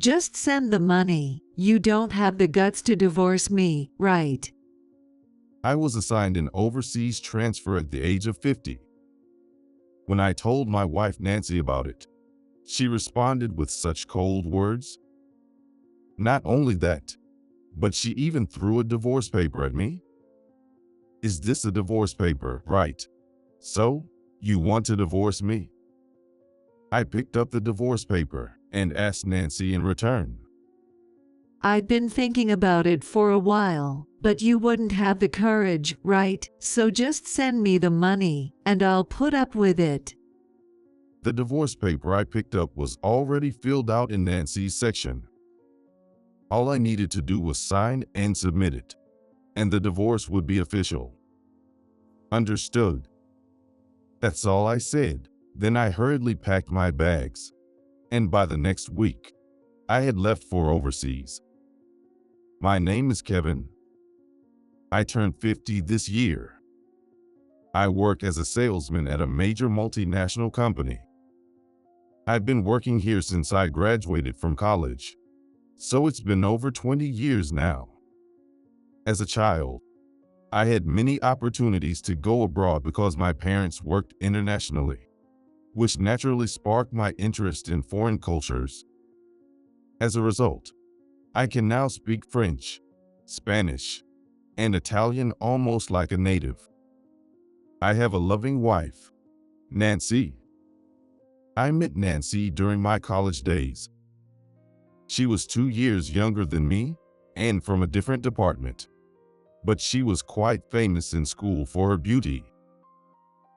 Just send the money. You don't have the guts to divorce me, right? I was assigned an overseas transfer at the age of 50. When I told my wife Nancy about it, she responded with such cold words. Not only that, but she even threw a divorce paper at me. Is this a divorce paper, right? So, you want to divorce me? I picked up the divorce paper and asked Nancy in return. I've been thinking about it for a while, but you wouldn't have the courage, right? So just send me the money, and I'll put up with it. The divorce paper I picked up was already filled out in Nancy's section. All I needed to do was sign and submit it, and the divorce would be official. Understood. That's all I said. Then I hurriedly packed my bags, and by the next week, I had left for overseas. My name is Kevin. I turned 50 this year. I work as a salesman at a major multinational company. I've been working here since I graduated from college, so it's been over 20 years now. As a child, I had many opportunities to go abroad because my parents worked internationally, which naturally sparked my interest in foreign cultures. As a result, I can now speak French, Spanish, and Italian almost like a native. I have a loving wife, Nancy. I met Nancy during my college days. She was 2 years younger than me and from a different department, but she was quite famous in school for her beauty.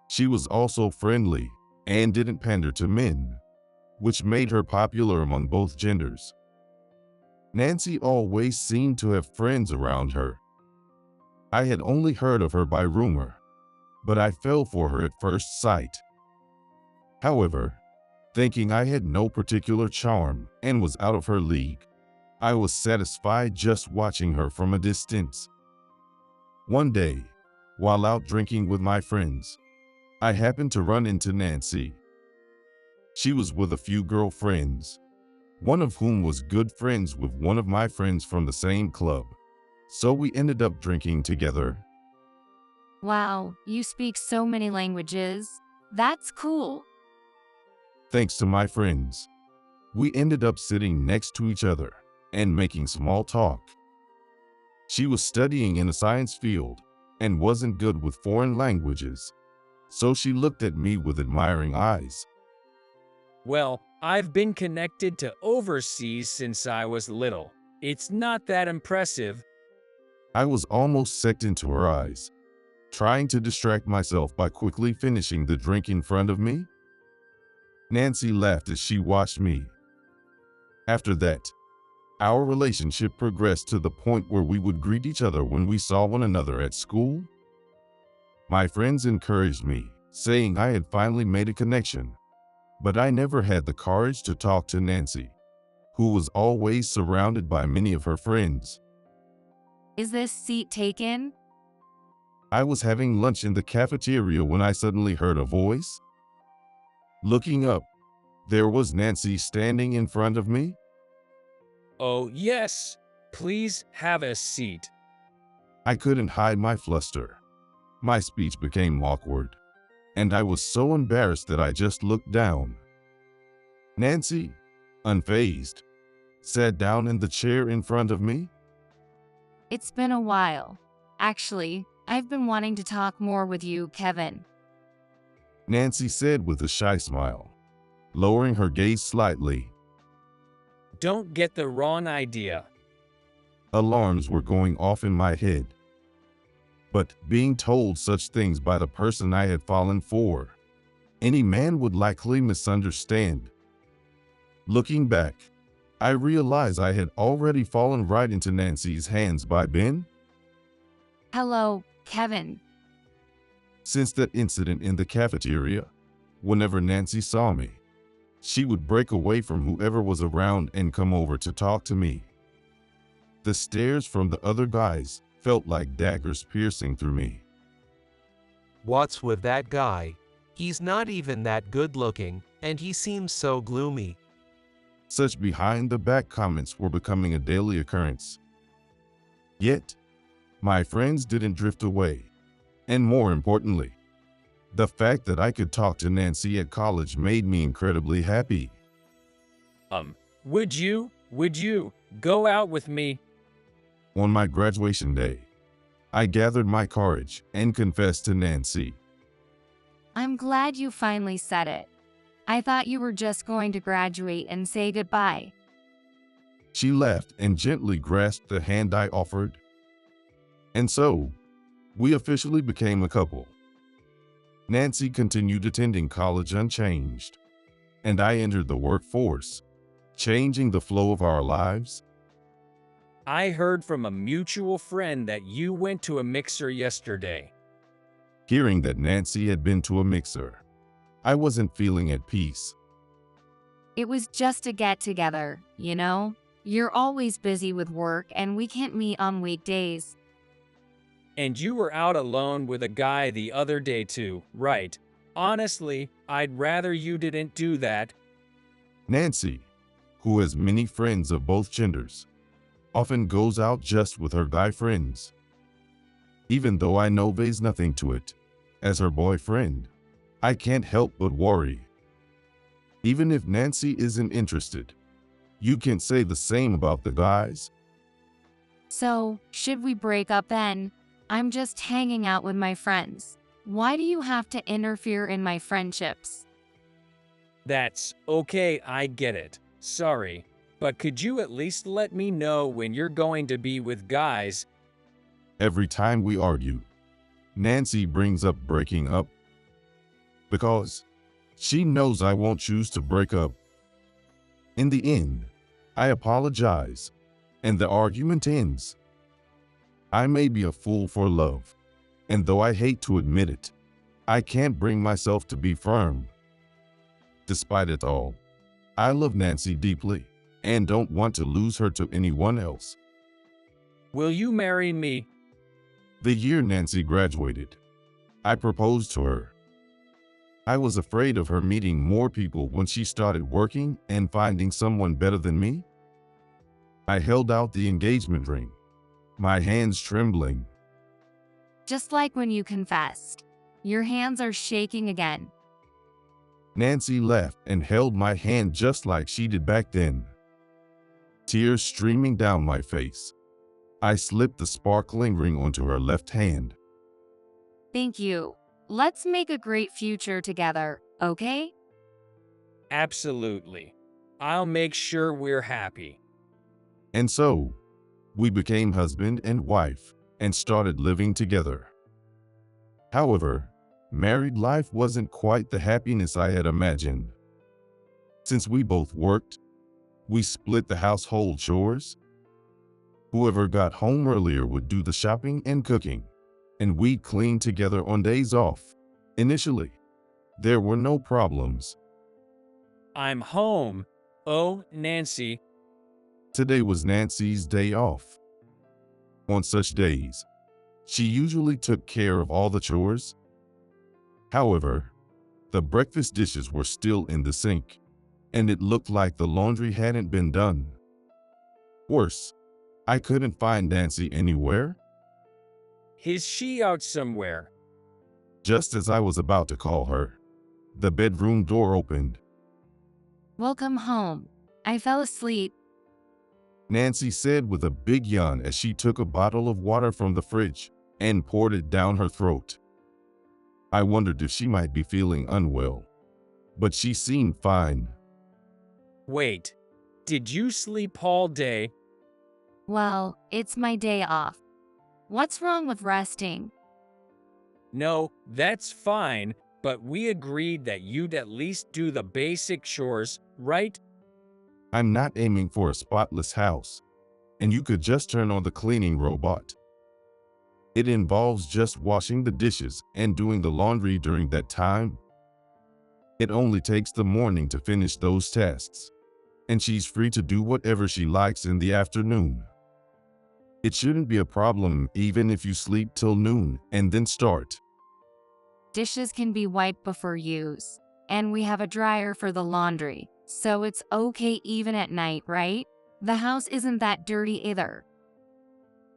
She was also friendly and didn't pander to men, which made her popular among both genders. Nancy always seemed to have friends around her. I had only heard of her by rumor, but I fell for her at first sight. However, thinking I had no particular charm and was out of her league, I was satisfied just watching her from a distance. One day, while out drinking with my friends, I happened to run into Nancy. She was with a few girlfriends, one of whom was good friends with one of my friends from the same club, so we ended up drinking together. Wow, you speak so many languages. That's cool. Thanks to my friends, we ended up sitting next to each other and making small talk. She was studying in a science field and wasn't good with foreign languages, so she looked at me with admiring eyes. Well, I've been connected to overseas since I was little. It's not that impressive. I was almost sucked into her eyes, trying to distract myself by quickly finishing the drink in front of me. Nancy laughed as she watched me. After that, our relationship progressed to the point where we would greet each other when we saw one another at school. My friends encouraged me, saying I had finally made a connection, but I never had the courage to talk to Nancy, who was always surrounded by many of her friends. Is this seat taken? I was having lunch in the cafeteria when I suddenly heard a voice. Looking up, there was Nancy standing in front of me. Oh yes, please have a seat. I couldn't hide my fluster. My speech became awkward, and I was so embarrassed that I just looked down. Nancy, unfazed, sat down in the chair in front of me. It's been a while. Actually, I've been wanting to talk more with you, Kevin. Nancy said with a shy smile, lowering her gaze slightly. Don't get the wrong idea. Alarms were going off in my head. But being told such things by the person I had fallen for, any man would likely misunderstand. Looking back, I realized I had already fallen right into Nancy's hands by Ben. Hello, Kevin. Since that incident in the cafeteria, whenever Nancy saw me, she would break away from whoever was around and come over to talk to me. The stares from the other guys felt like daggers piercing through me. What's with that guy? He's not even that good looking, and he seems so gloomy. Such behind-the-back comments were becoming a daily occurrence. Yet, my friends didn't drift away. And more importantly, the fact that I could talk to Nancy at college made me incredibly happy. Would you go out with me? On my graduation day, I gathered my courage and confessed to Nancy. I'm glad you finally said it. I thought you were just going to graduate and say goodbye. She laughed and gently grasped the hand I offered. And so, we officially became a couple. Nancy continued attending college unchanged, and I entered the workforce, changing the flow of our lives. I heard from a mutual friend that you went to a mixer yesterday. Hearing that Nancy had been to a mixer, I wasn't feeling at peace. It was just a get-together, you know? You're always busy with work and we can't meet on weekdays. And you were out alone with a guy the other day too, right? Honestly, I'd rather you didn't do that. Nancy, who has many friends of both genders, often goes out just with her guy friends. Even though I know there's nothing to it, as her boyfriend, I can't help but worry. Even if Nancy isn't interested, you can say the same about the guys. So, should we break up then? I'm just hanging out with my friends. Why do you have to interfere in my friendships? That's okay, I get it. Sorry. But could you at least let me know when you're going to be with guys? Every time we argue, Nancy brings up breaking up because she knows I won't choose to break up. In the end, I apologize, and the argument ends. I may be a fool for love, and though I hate to admit it, I can't bring myself to be firm. Despite it all, I love Nancy deeply and don't want to lose her to anyone else. Will you marry me? The year Nancy graduated, I proposed to her. I was afraid of her meeting more people when she started working and finding someone better than me. I held out the engagement ring, my hands trembling. Just like when you confessed. Your hands are shaking again. Nancy laughed and held my hand just like she did back then. Tears streaming down my face, I slipped the sparkling ring onto her left hand. Thank you. Let's make a great future together, okay? Absolutely. I'll make sure we're happy. And so, we became husband and wife and started living together. However, married life wasn't quite the happiness I had imagined. Since we both worked, we split the household chores. Whoever got home earlier would do the shopping and cooking, and we'd clean together on days off. Initially, there were no problems. I'm home. Oh, Nancy. Today was Nancy's day off. On such days, she usually took care of all the chores. However, the breakfast dishes were still in the sink, and it looked like the laundry hadn't been done. Worse, I couldn't find Nancy anywhere. Is she out somewhere? Just as I was about to call her, the bedroom door opened. Welcome home. I fell asleep. Nancy said with a big yawn as she took a bottle of water from the fridge and poured it down her throat. I wondered if she might be feeling unwell, but she seemed fine. Wait, did you sleep all day? Well, it's my day off. What's wrong with resting? No, that's fine, but we agreed that you'd at least do the basic chores, right? I'm not aiming for a spotless house, and you could just turn on the cleaning robot. It involves just washing the dishes and doing the laundry during that time. It only takes the morning to finish those tasks, and she's free to do whatever she likes in the afternoon. It shouldn't be a problem even if you sleep till noon and then start. Dishes can be wiped before use, and we have a dryer for the laundry, So it's okay even at night, right? The house isn't that dirty either.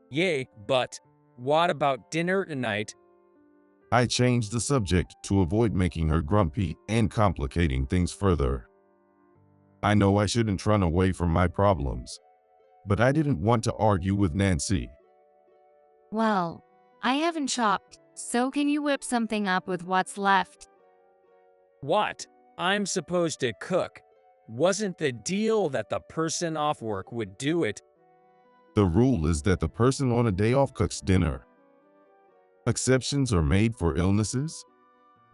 Yay, but what about dinner tonight? I changed the subject to avoid making her grumpy and complicating things further. I know I shouldn't run away from my problems, but I didn't want to argue with Nancy. Well, I haven't shopped, so can you whip something up with what's left? What? I'm supposed to cook. Wasn't the deal that the person off work would do it? The rule is that the person on a day off cooks dinner. Exceptions are made for illnesses,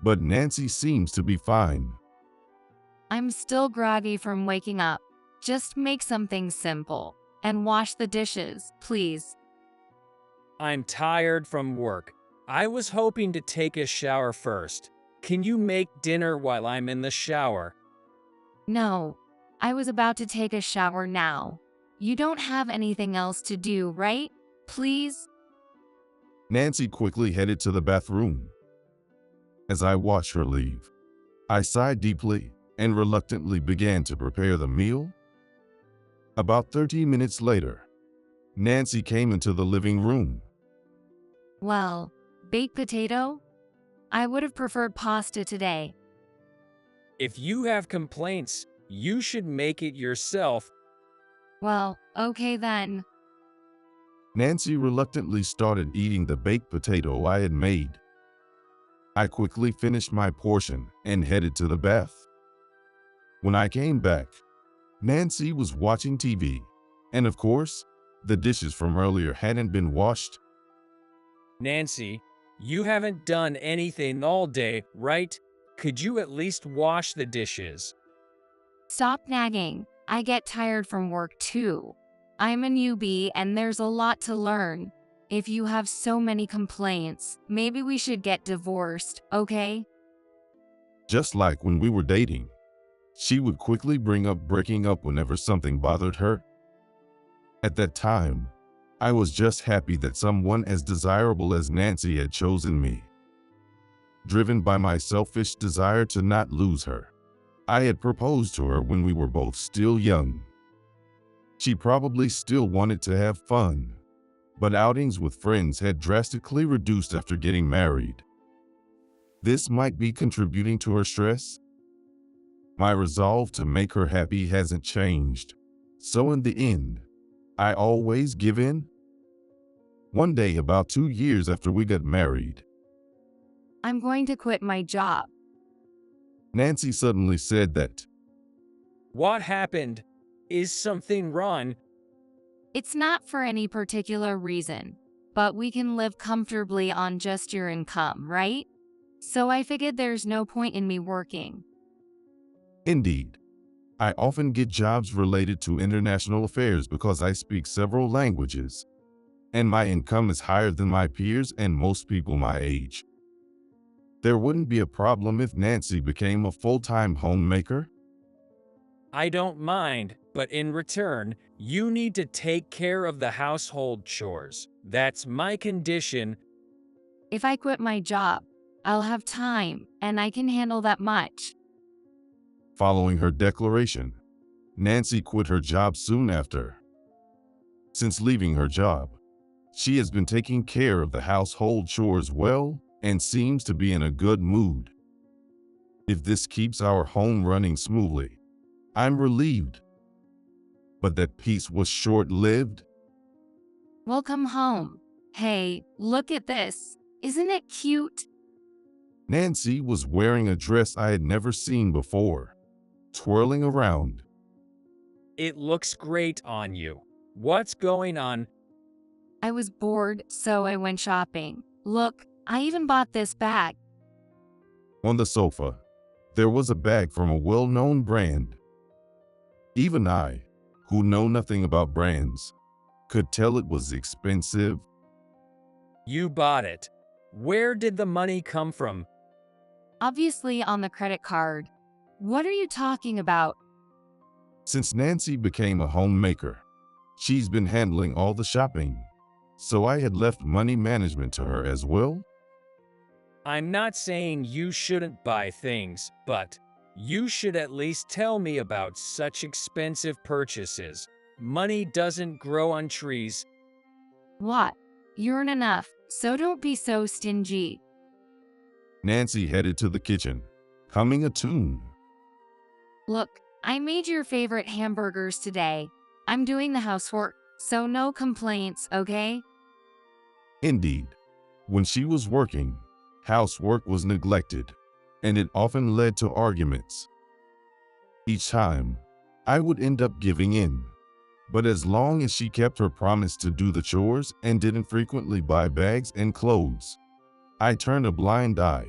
but Nancy seems to be fine. I'm still groggy from waking up. Just make something simple. And wash the dishes, please. I'm tired from work. I was hoping to take a shower first. Can you make dinner while I'm in the shower? No, I was about to take a shower now. You don't have anything else to do, right? Please? Nancy quickly headed to the bathroom. As I watched her leave, I sighed deeply and reluctantly began to prepare the meal. About 30 minutes later, Nancy came into the living room. Well, baked potato? I would have preferred pasta today. If you have complaints, you should make it yourself. Well, okay then. Nancy reluctantly started eating the baked potato I had made. I quickly finished my portion and headed to the bath. When I came back, Nancy was watching TV, and of course, the dishes from earlier hadn't been washed. Nancy, you haven't done anything all day, right? Could you at least wash the dishes? Stop nagging. I get tired from work too. I'm a newbie and there's a lot to learn. If you have so many complaints, maybe we should get divorced, okay? Just like when we were dating, she would quickly bring up breaking up whenever something bothered her. At that time, I was just happy that someone as desirable as Nancy had chosen me. Driven by my selfish desire to not lose her, I had proposed to her when we were both still young. She probably still wanted to have fun, but outings with friends had drastically reduced after getting married. This might be contributing to her stress. My resolve to make her happy hasn't changed, so in the end, I always give in. One day, about 2 years after we got married, I'm going to quit my job. Nancy suddenly said that. What happened? Is something wrong? It's not for any particular reason, but we can live comfortably on just your income, right? So I figured there's no point in me working. Indeed, I often get jobs related to international affairs because I speak several languages, and my income is higher than my peers and most people my age. There wouldn't be a problem if Nancy became a full-time homemaker. I don't mind, but in return, you need to take care of the household chores. That's my condition. If I quit my job, I'll have time, and I can handle that much. Following her declaration, Nancy quit her job soon after. Since leaving her job, she has been taking care of the household chores well and seems to be in a good mood. If this keeps our home running smoothly, I'm relieved. But that peace was short-lived. Welcome home. Hey, look at this. Isn't it cute? Nancy was wearing a dress I had never seen before, twirling around. It looks great on you. What's going on? I was bored, so I went shopping. Look, I even bought this bag. On the sofa, there was a bag from a well-known brand. Even I, who know nothing about brands, could tell it was expensive. You bought it. Where did the money come from? Obviously on the credit card. What are you talking about? Since Nancy became a homemaker, she's been handling all the shopping, so I had left money management to her as well. I'm not saying you shouldn't buy things, but You should at least tell me about such expensive purchases. Money doesn't grow on trees. What? You earn enough, so don't be so stingy. Nancy headed to the kitchen, humming a tune. Look, I made your favorite hamburgers today. I'm doing the housework, so no complaints, okay? Indeed, when she was working, housework was neglected, and it often led to arguments. Each time, I would end up giving in. But as long as she kept her promise to do the chores and didn't frequently buy bags and clothes, I turned a blind eye.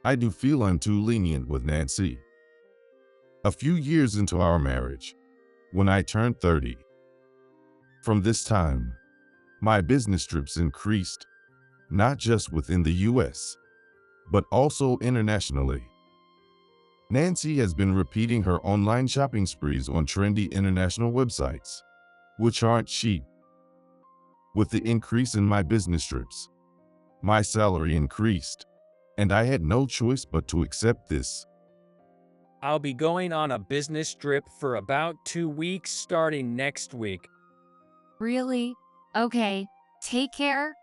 I do feel I'm too lenient with Nancy. A few years into our marriage, when I turned 30. From this time, my business trips increased, not just within the US, but also internationally. Nancy has been repeating her online shopping sprees on trendy international websites, which aren't cheap. With the increase in my business trips, my salary increased, and I had no choice but to accept this. I'll be going on a business trip for about 2 weeks starting next week. Really? Okay, take care.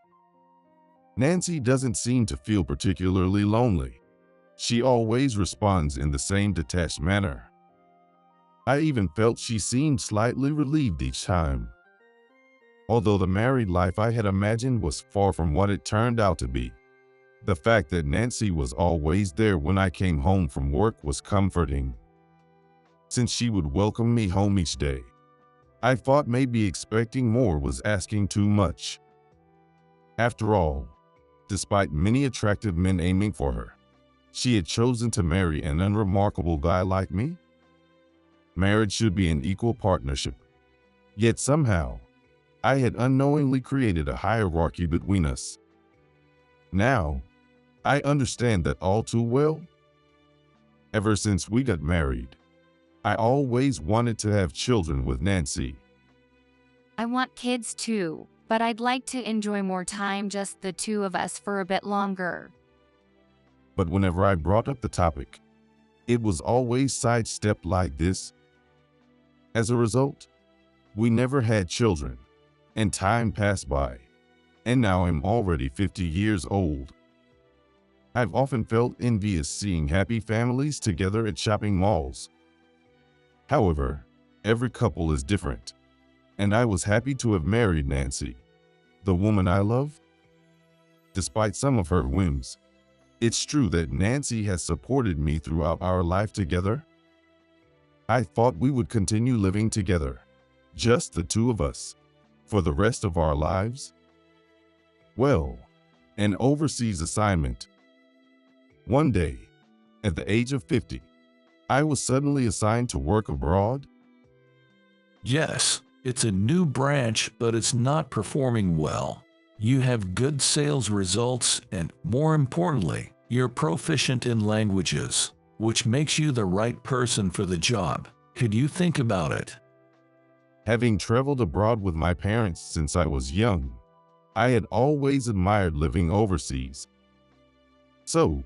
Nancy doesn't seem to feel particularly lonely. She always responds in the same detached manner. I even felt she seemed slightly relieved each time. Although the married life I had imagined was far from what it turned out to be, the fact that Nancy was always there when I came home from work was comforting. Since she would welcome me home each day, I thought maybe expecting more was asking too much. After all, despite many attractive men aiming for her, she had chosen to marry an unremarkable guy like me. Marriage should be an equal partnership. Yet somehow, I had unknowingly created a hierarchy between us. Now, I understand that all too well. Ever since we got married, I always wanted to have children with Nancy. I want kids too, but I'd like to enjoy more time just the two of us for a bit longer. But whenever I brought up the topic, it was always sidestepped like this. As a result, we never had children, and time passed by, and now I'm already 50 years old. I've often felt envious seeing happy families together at shopping malls. However, every couple is different, and I was happy to have married Nancy, the woman I love. Despite some of her whims, it's true that Nancy has supported me throughout our life together. I thought we would continue living together, just the two of us, for the rest of our lives. Well, an overseas assignment. One day, at the age of 50, I was suddenly assigned to work abroad. Yes, it's a new branch, but it's not performing well. You have good sales results and, more importantly, you're proficient in languages, which makes you the right person for the job. Could you think about it? Having traveled abroad with my parents since I was young, I had always admired living overseas. So,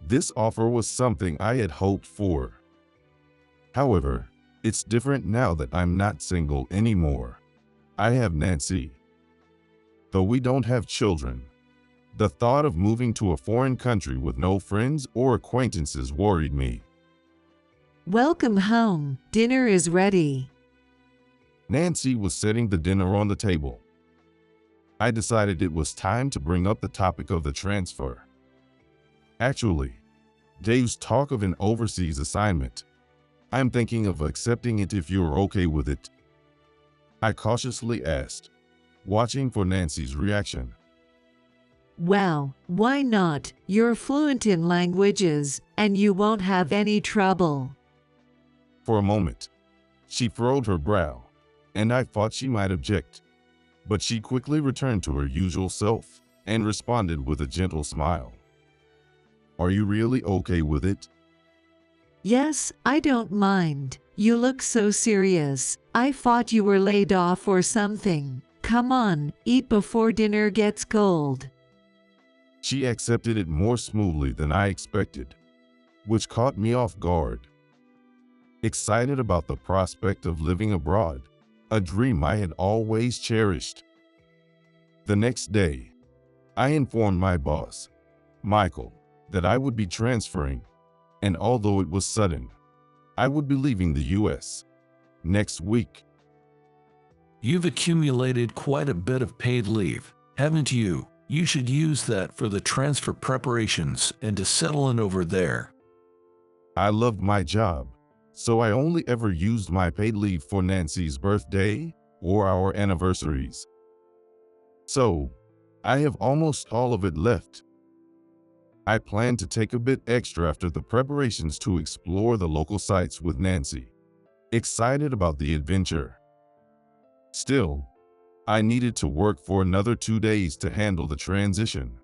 this offer was something I had hoped for. However, it's different now that I'm not single anymore. I have Nancy. Though we don't have children, the thought of moving to a foreign country with no friends or acquaintances worried me. Welcome home. Dinner is ready. Nancy was setting the dinner on the table. I decided it was time to bring up the topic of the transfer. Actually, Dave's talk of an overseas assignment. I'm thinking of accepting it if you're okay with it. I cautiously asked, watching for Nancy's reaction. Well, why not? You're fluent in languages, and you won't have any trouble. For a moment, she furrowed her brow, and I thought she might object. But she quickly returned to her usual self and responded with a gentle smile. Are you really okay with it? Yes, I don't mind. You look so serious. I thought you were laid off or something. Come on, eat before dinner gets cold. She accepted it more smoothly than I expected. which caught me off guard. Excited about the prospect of living abroad, a dream I had always cherished. The next day, I informed my boss, Michael, that I would be transferring, and although it was sudden, I would be leaving the US next week. You've accumulated quite a bit of paid leave, haven't you? You should use that for the transfer preparations and to settle in over there. I loved my job, so I only ever used my paid leave for Nancy's birthday or our anniversaries. So, I have almost all of it left. I plan to take a bit extra after the preparations to explore the local sites with Nancy, excited about the adventure. Still, I needed to work for another 2 days to handle the transition.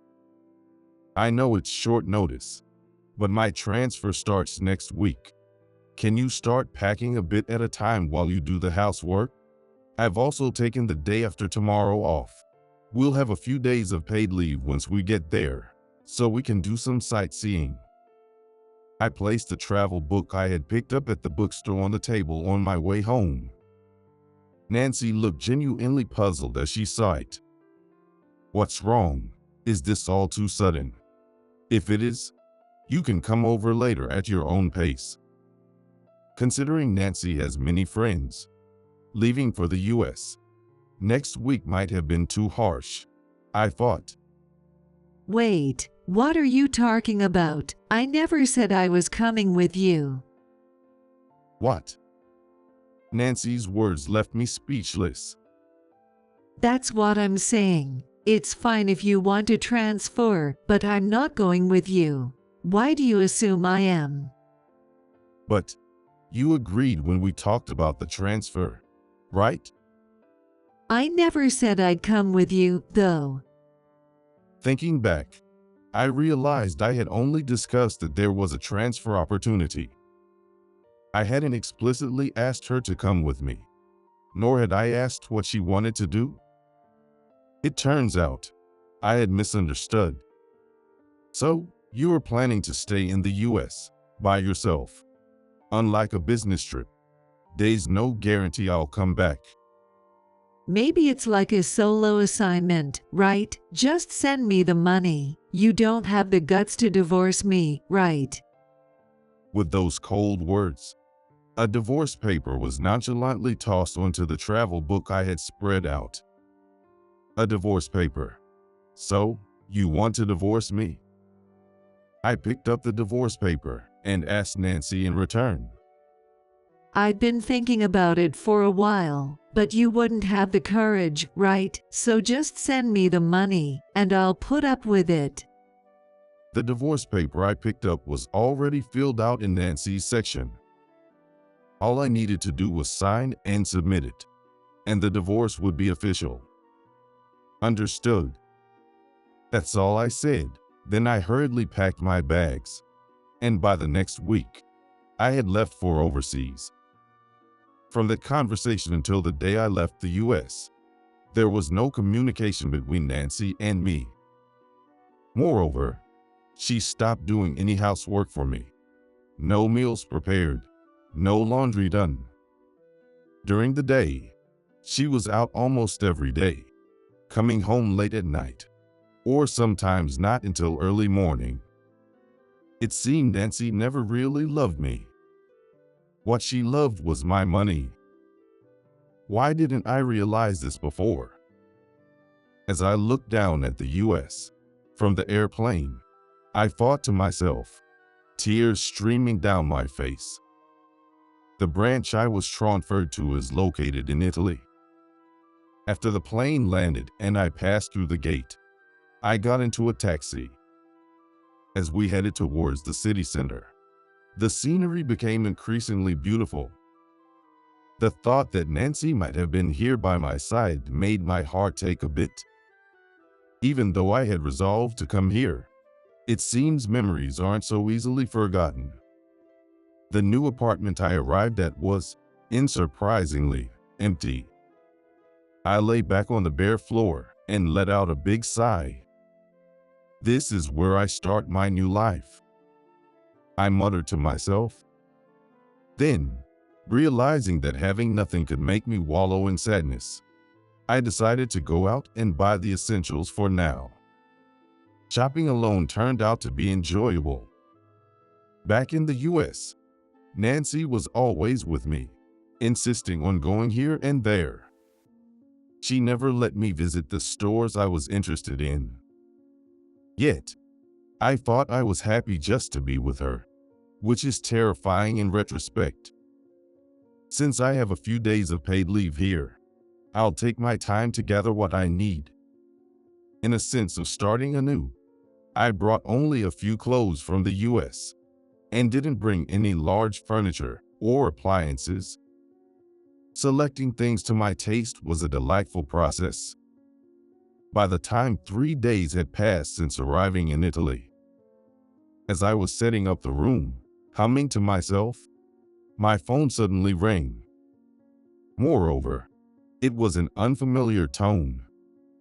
I know it's short notice, but my transfer starts next week. Can you start packing a bit at a time while you do the housework? I've also taken the day after tomorrow off. We'll have a few days of paid leave once we get there, so we can do some sightseeing. I placed the travel book I had picked up at the bookstore on the table on my way home. Nancy looked genuinely puzzled as she saw it. What's wrong? Is this all too sudden? If it is, you can come over later at your own pace. Considering Nancy has many friends, leaving for the US next week might have been too harsh, I thought. Wait, what are you talking about? I never said I was coming with you. What? Nancy's words left me speechless. That's what I'm saying. It's fine if you want to transfer, but I'm not going with you. Why do you assume I am? But you agreed when we talked about the transfer, right? I never said I'd come with you, though. Thinking back, I realized I had only discussed that there was a transfer opportunity. I hadn't explicitly asked her to come with me, nor had I asked what she wanted to do. It turns out, I had misunderstood. So, you were planning to stay in the US by yourself. Unlike a business trip, there's no guarantee I'll come back. Maybe it's like a solo assignment, right? Just send me the money. You don't have the guts to divorce me, right? With those cold words, a divorce paper was nonchalantly tossed onto the travel book I had spread out. A divorce paper. So, you want to divorce me? I picked up the divorce paper and asked Nancy in return. I'd been thinking about it for a while, but you wouldn't have the courage, right? So just send me the money, and I'll put up with it. The divorce paper I picked up was already filled out in Nancy's section. All I needed to do was sign and submit it, and the divorce would be official. Understood. That's all I said. Then I hurriedly packed my bags, and by the next week, I had left for overseas. From that conversation until the day I left the US, there was no communication between Nancy and me. Moreover, she stopped doing any housework for me. No meals prepared, no laundry done. During the day, she was out almost every day, coming home late at night, or sometimes not until early morning. It seemed Nancy never really loved me. What she loved was my money. Why didn't I realize this before? As I looked down at the US from the airplane, I thought to myself, tears streaming down my face. The branch I was transferred to is located in Italy. After the plane landed and I passed through the gate, I got into a taxi. As we headed towards the city center, the scenery became increasingly beautiful. The thought that Nancy might have been here by my side made my heart take a bit. Even though I had resolved to come here, it seems memories aren't so easily forgotten. The new apartment I arrived at was, unsurprisingly, empty. I lay back on the bare floor and let out a big sigh. This is where I start my new life. I muttered to myself. Then, realizing that having nothing could make me wallow in sadness, I decided to go out and buy the essentials for now. Shopping alone turned out to be enjoyable. Back in the US, Nancy was always with me, insisting on going here and there. She never let me visit the stores I was interested in. Yet, I thought I was happy just to be with her, which is terrifying in retrospect. Since I have a few days of paid leave here, I'll take my time to gather what I need. In a sense of starting anew, I brought only a few clothes from the US and didn't bring any large furniture or appliances. Selecting things to my taste was a delightful process. By the time 3 days had passed since arriving in Italy, as I was setting up the room, humming to myself, my phone suddenly rang. Moreover, it was an unfamiliar tone,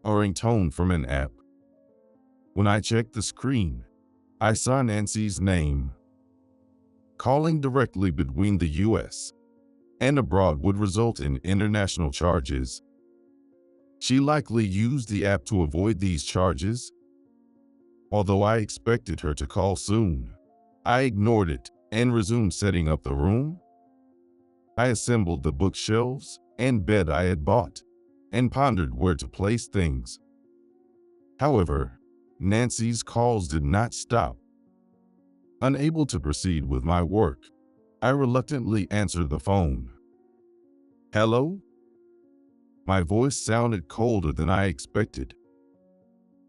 a ringtone from an app. When I checked the screen, I saw Nancy's name. Calling directly between the US and abroad would result in international charges. She likely used the app to avoid these charges. Although I expected her to call soon, I ignored it and resumed setting up the room. I assembled the bookshelves and bed I had bought and pondered where to place things. However, Nancy's calls did not stop. Unable to proceed with my work, I reluctantly answered the phone. Hello? My voice sounded colder than I expected.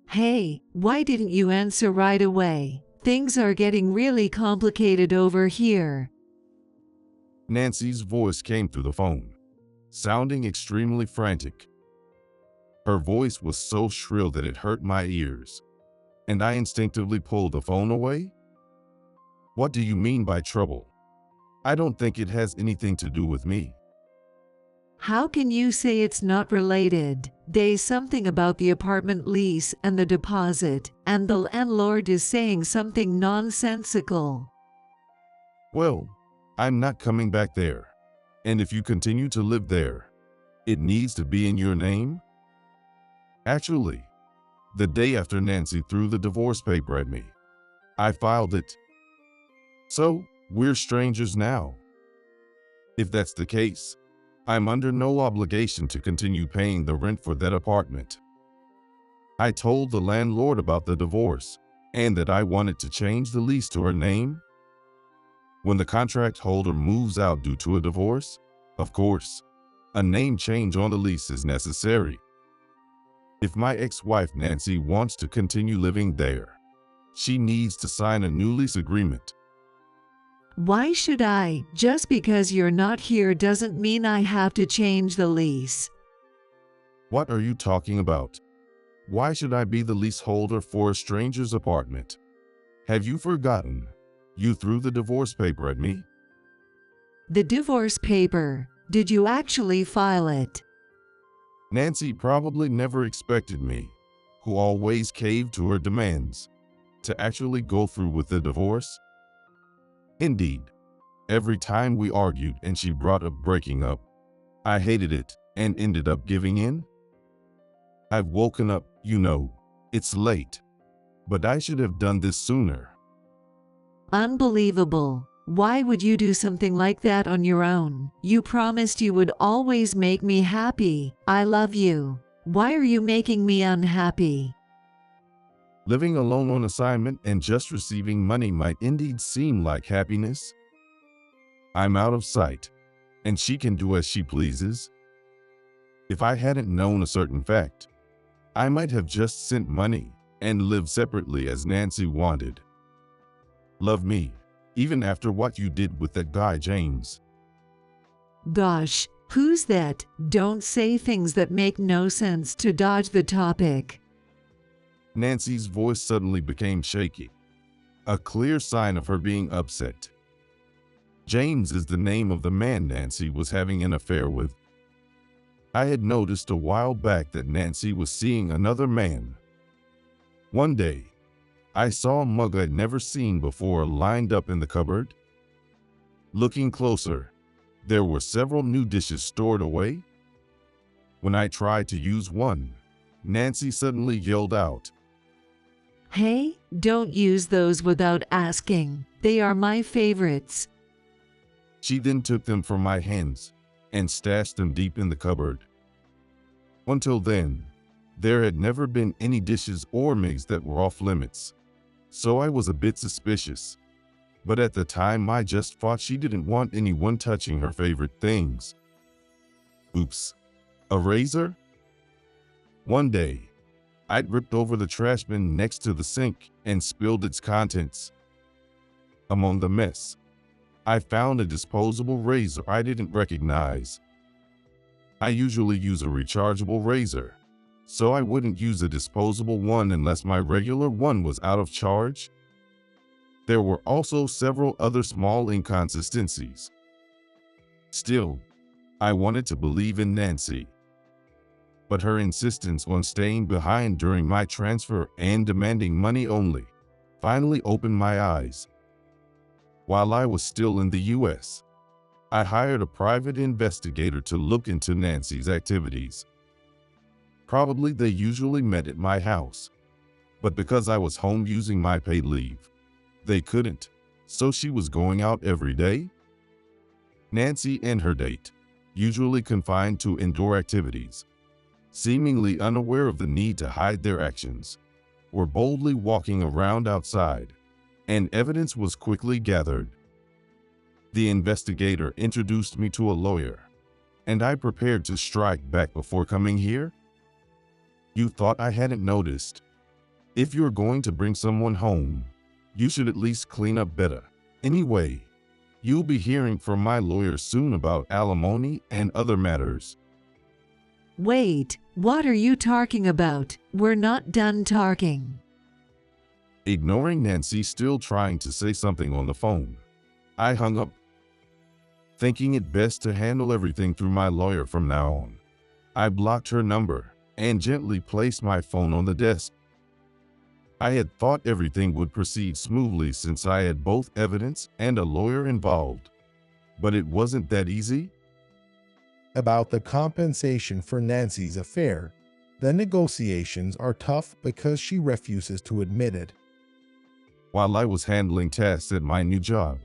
Hey, why didn't you answer right away? Things are getting really complicated over here. Nancy's voice came through the phone, sounding extremely frantic. Her voice was so shrill that it hurt my ears, and I instinctively pulled the phone away. What do you mean by trouble? I don't think it has anything to do with me. How can you say it's not related? There's something about the apartment lease and the deposit, and the landlord is saying something nonsensical. Well, I'm not coming back there. And if you continue to live there, it needs to be in your name? Actually, the day after Nancy threw the divorce paper at me, I filed it. So, we're strangers now. If that's the case, I'm under no obligation to continue paying the rent for that apartment. I told the landlord about the divorce and that I wanted to change the lease to her name. When the contract holder moves out due to a divorce, of course, a name change on the lease is necessary. If my ex-wife Nancy wants to continue living there, she needs to sign a new lease agreement. Why should I? Just because you're not here doesn't mean I have to change the lease. What are you talking about? Why should I be the leaseholder for a stranger's apartment? Have you forgotten? You threw the divorce paper at me. The divorce paper. Did you actually file it? Nancy probably never expected me, who always caved to her demands, to actually go through with the divorce. Indeed, every time we argued and she brought up breaking up, I hated it and ended up giving in. I've woken up, you know, it's late, but I should have done this sooner. Unbelievable. Why would you do something like that on your own? You promised you would always make me happy. I love you. Why are you making me unhappy? Living alone on assignment and just receiving money might indeed seem like happiness. I'm out of sight, and she can do as she pleases. If I hadn't known a certain fact, I might have just sent money and lived separately as Nancy wanted. Love me, even after what you did with that guy, James. Gosh, who's that? Don't say things that make no sense to dodge the topic. Nancy's voice suddenly became shaky, a clear sign of her being upset. James is the name of the man Nancy was having an affair with. I had noticed a while back that Nancy was seeing another man. One day, I saw a mug I'd never seen before lined up in the cupboard. Looking closer, there were several new dishes stored away. When I tried to use one, Nancy suddenly yelled out, "Hey, don't use those without asking. They are my favorites." She then took them from my hands and stashed them deep in the cupboard. Until then, there had never been any dishes or mugs that were off limits, so I was a bit suspicious. But at the time, I just thought she didn't want anyone touching her favorite things. Oops, a razor? One day, I'd ripped over the trash bin next to the sink and spilled its contents. Among the mess, I found a disposable razor I didn't recognize. I usually use a rechargeable razor, so I wouldn't use a disposable one unless my regular one was out of charge. There were also several other small inconsistencies. Still, I wanted to believe in Nancy. But her insistence on staying behind during my transfer and demanding money only finally opened my eyes. While I was still in the US, I hired a private investigator to look into Nancy's activities. Probably they usually met at my house, but because I was home using my paid leave, they couldn't, so she was going out every day. Nancy and her date, usually confined to indoor activities, seemingly unaware of the need to hide their actions, were boldly walking around outside, and evidence was quickly gathered. The investigator introduced me to a lawyer, and I prepared to strike back before coming here. You thought I hadn't noticed? If you're going to bring someone home, you should at least clean up better. Anyway, you'll be hearing from my lawyer soon about alimony and other matters. Wait, what are you talking about? We're not done talking. Ignoring Nancy still trying to say something on the phone, I hung up, thinking it best to handle everything through my lawyer from now on. I blocked her number and gently placed my phone on the desk. I had thought everything would proceed smoothly since I had both evidence and a lawyer involved, but it wasn't that easy. About the compensation for Nancy's affair, the negotiations are tough because she refuses to admit it. While I was handling tasks at my new job,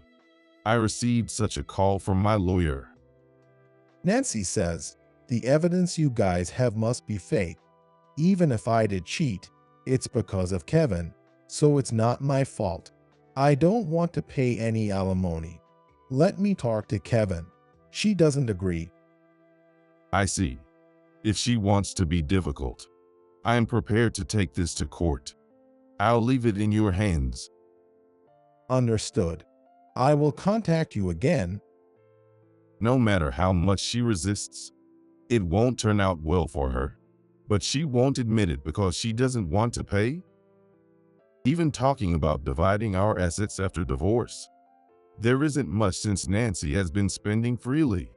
I received such a call from my lawyer. Nancy says, "The evidence you guys have must be fake. Even if I did cheat, it's because of Kevin, so it's not my fault. I don't want to pay any alimony. Let me talk to Kevin." She doesn't agree. I see. If she wants to be difficult, I am prepared to take this to court. I'll leave it in your hands. Understood. I will contact you again. No matter how much she resists, it won't turn out well for her. But she won't admit it because she doesn't want to pay. Even talking about dividing our assets after divorce, there isn't much since Nancy has been spending freely.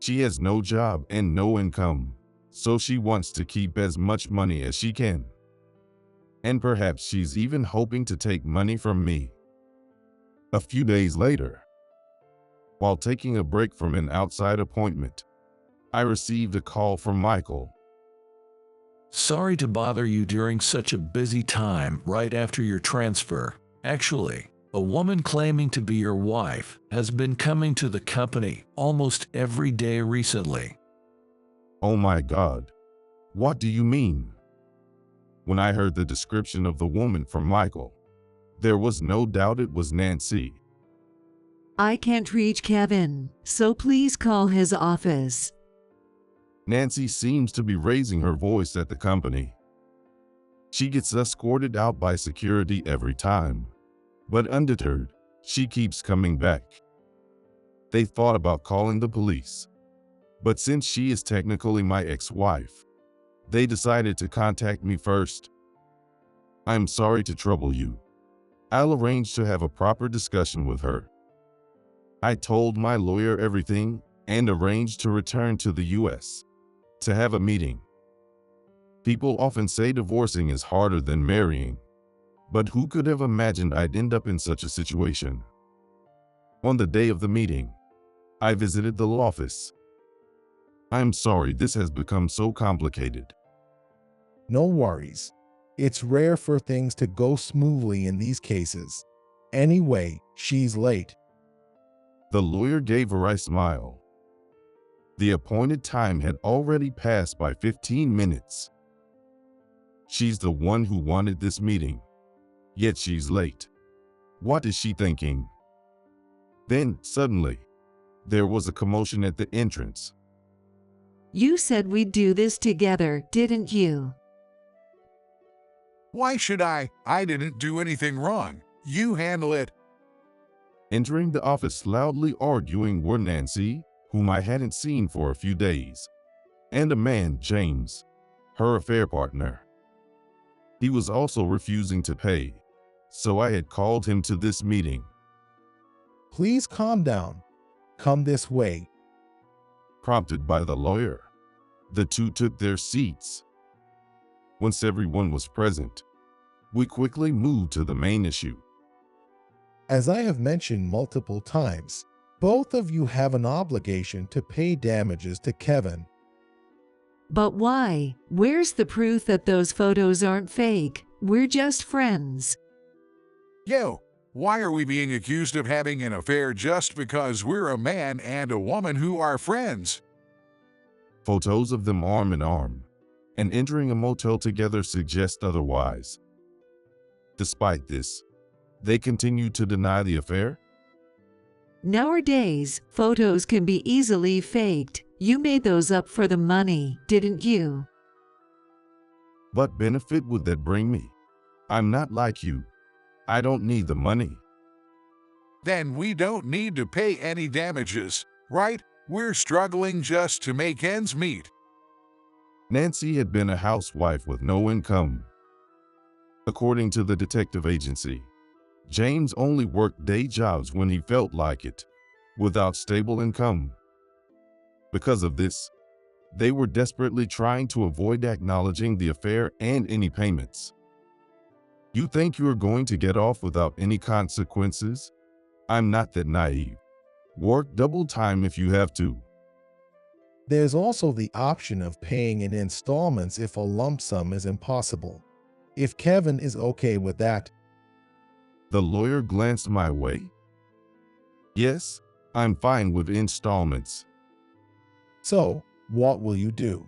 She has no job and no income, so she wants to keep as much money as she can. And perhaps she's even hoping to take money from me. A few days later, while taking a break from an outside appointment, I received a call from Michael. Sorry to bother you during such a busy time right after your transfer. Actually, a woman claiming to be your wife has been coming to the company almost every day recently. Oh my God, what do you mean? When I heard the description of the woman from Michael, there was no doubt it was Nancy. I can't reach Kevin, so please call his office. Nancy seems to be raising her voice at the company. She gets escorted out by security every time, but undeterred, she keeps coming back. They thought about calling the police, but since she is technically my ex-wife, they decided to contact me first. I'm sorry to trouble you. I'll arrange to have a proper discussion with her. I told my lawyer everything and arranged to return to the US to have a meeting. People often say divorcing is harder than marrying, But who could have imagined I'd end up in such a situation? On the day of the meeting, I visited the law office. I'm sorry this has become so complicated. No worries. It's rare for things to go smoothly in these cases. Anyway, she's late. The lawyer gave a wry smile. The appointed time had already passed by 15 minutes. She's the one who wanted this meeting, yet she's late. What is she thinking? Then, suddenly, there was a commotion at the entrance. You said we'd do this together, didn't you? Why should I? I didn't do anything wrong. You handle it. Entering the office loudly arguing were Nancy, whom I hadn't seen for a few days, and a man, James, her affair partner. He was also refusing to pay, so I had called him to this meeting. Please calm down. Come this way. Prompted by the lawyer, the two took their seats. Once everyone was present, we quickly moved to the main issue. As I have mentioned multiple times, both of you have an obligation to pay damages to Kevin. But why? Where's the proof that those photos aren't fake? We're just friends. Yo, why are we being accused of having an affair just because we're a man and a woman who are friends? Photos of them arm in arm and entering a motel together suggest otherwise. Despite this, they continue to deny the affair. Nowadays, photos can be easily faked. You made those up for the money, didn't you? What benefit would that bring me? I'm not like you. I don't need the money. Then we don't need to pay any damages, right? We're struggling just to make ends meet. Nancy had been a housewife with no income. According to the detective agency, James only worked day jobs when he felt like it, without stable income. Because of this, they were desperately trying to avoid acknowledging the affair and any payments. You think you are going to get off without any consequences? I'm not that naive. Work double time if you have to. There's also the option of paying in installments if a lump sum is impossible. If Kevin is okay with that. The lawyer glanced my way. Yes, I'm fine with installments. So, what will you do?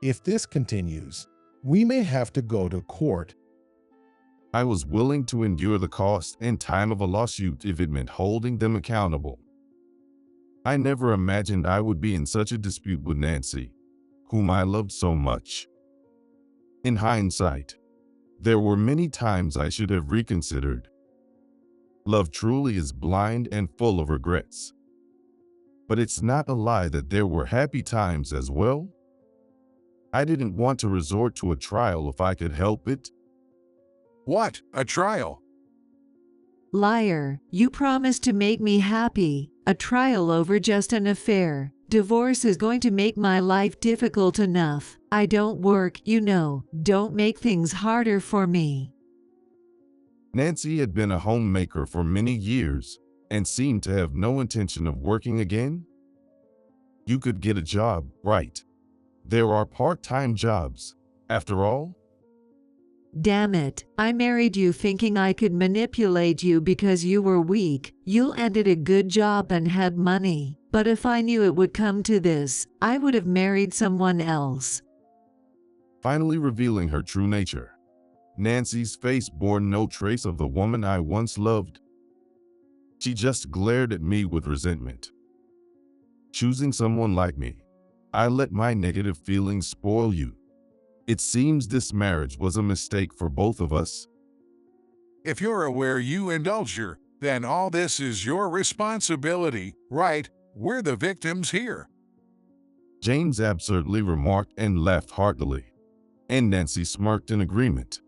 If this continues, we may have to go to court. I was willing to endure the cost and time of a lawsuit if it meant holding them accountable. I never imagined I would be in such a dispute with Nancy, whom I loved so much. In hindsight, there were many times I should have reconsidered. Love truly is blind and full of regrets. But it's not a lie that there were happy times as well. I didn't want to resort to a trial if I could help it. What? A trial? Liar, you promised to make me happy. A trial over just an affair. Divorce is going to make my life difficult enough. I don't work, you know. Don't make things harder for me. Nancy had been a homemaker for many years and seemed to have no intention of working again. You could get a job, right? There are part-time jobs, after all. Damn it, I married you thinking I could manipulate you because you were weak. You ended a good job and had money. But if I knew it would come to this, I would have married someone else. Finally revealing her true nature, Nancy's face bore no trace of the woman I once loved. She just glared at me with resentment. Choosing someone like me, I let my negative feelings spoil you. It seems this marriage was a mistake for both of us. If you're aware you indulged her, then all this is your responsibility, right? We're the victims here. James absurdly remarked and laughed heartily, and Nancy smirked in agreement.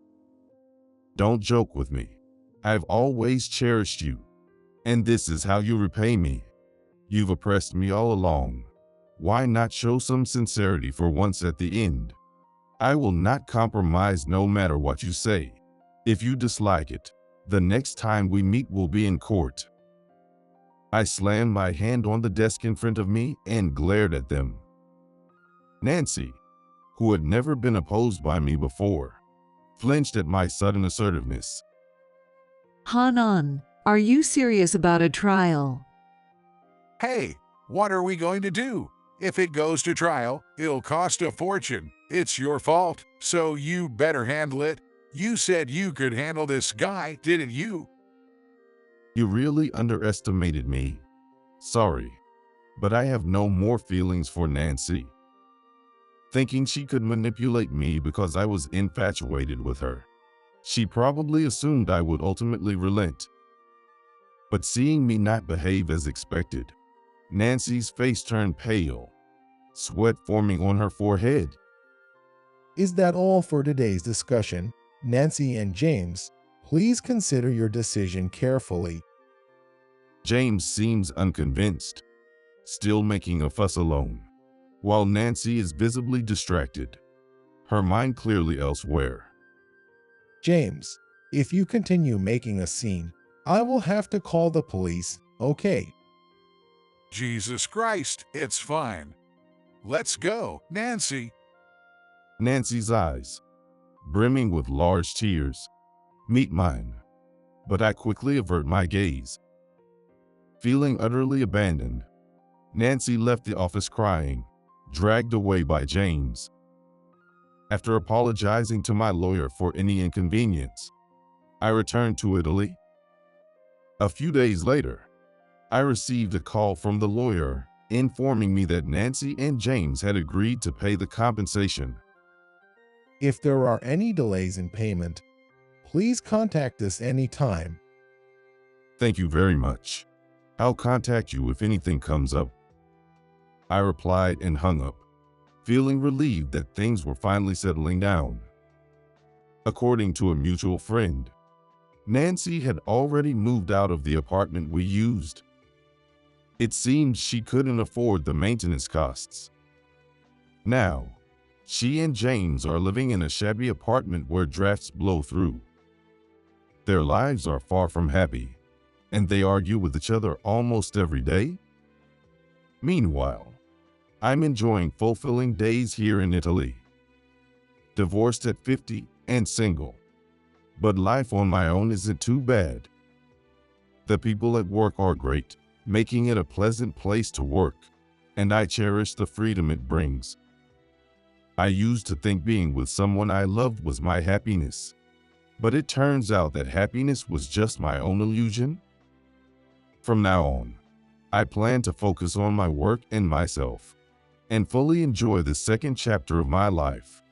Don't joke with me. I've always cherished you, and this is how you repay me. You've oppressed me all along. Why not show some sincerity for once at the end? I will not compromise no matter what you say. If you dislike it, the next time we meet will be in court." I slammed my hand on the desk in front of me and glared at them. Nancy, who had never been opposed by me before, flinched at my sudden assertiveness. Hanan, are you serious about a trial? Hey, what are we going to do? If it goes to trial, it'll cost a fortune. It's your fault, so you better handle it. You said you could handle this guy, didn't you? You really underestimated me. Sorry, but I have no more feelings for Nancy. Thinking she could manipulate me because I was infatuated with her, she probably assumed I would ultimately relent. But seeing me not behave as expected, Nancy's face turned pale, sweat forming on her forehead. Is that all for today's discussion? Nancy and James, please consider your decision carefully. James seems unconvinced, still making a fuss alone, while Nancy is visibly distracted, her mind clearly elsewhere. James, if you continue making a scene, I will have to call the police, okay? Jesus Christ, it's fine. Let's go, Nancy. Nancy's eyes, brimming with large tears, meet mine, but I quickly avert my gaze. Feeling utterly abandoned, Nancy left the office crying, dragged away by James. After apologizing to my lawyer for any inconvenience, I returned to Italy. A few days later, I received a call from the lawyer informing me that Nancy and James had agreed to pay the compensation. If there are any delays in payment, please contact us anytime. Thank you very much. I'll contact you if anything comes up. I replied and hung up, feeling relieved that things were finally settling down. According to a mutual friend, Nancy had already moved out of the apartment we used. It seemed she couldn't afford the maintenance costs. Now, she and James are living in a shabby apartment where drafts blow through. Their lives are far from happy, and they argue with each other almost every day. Meanwhile, I'm enjoying fulfilling days here in Italy. Divorced at 50 and single, but life on my own isn't too bad. The people at work are great, making it a pleasant place to work, and I cherish the freedom it brings. I used to think being with someone I loved was my happiness, but it turns out that happiness was just my own illusion. From now on, I plan to focus on my work and myself, and fully enjoy the second chapter of my life.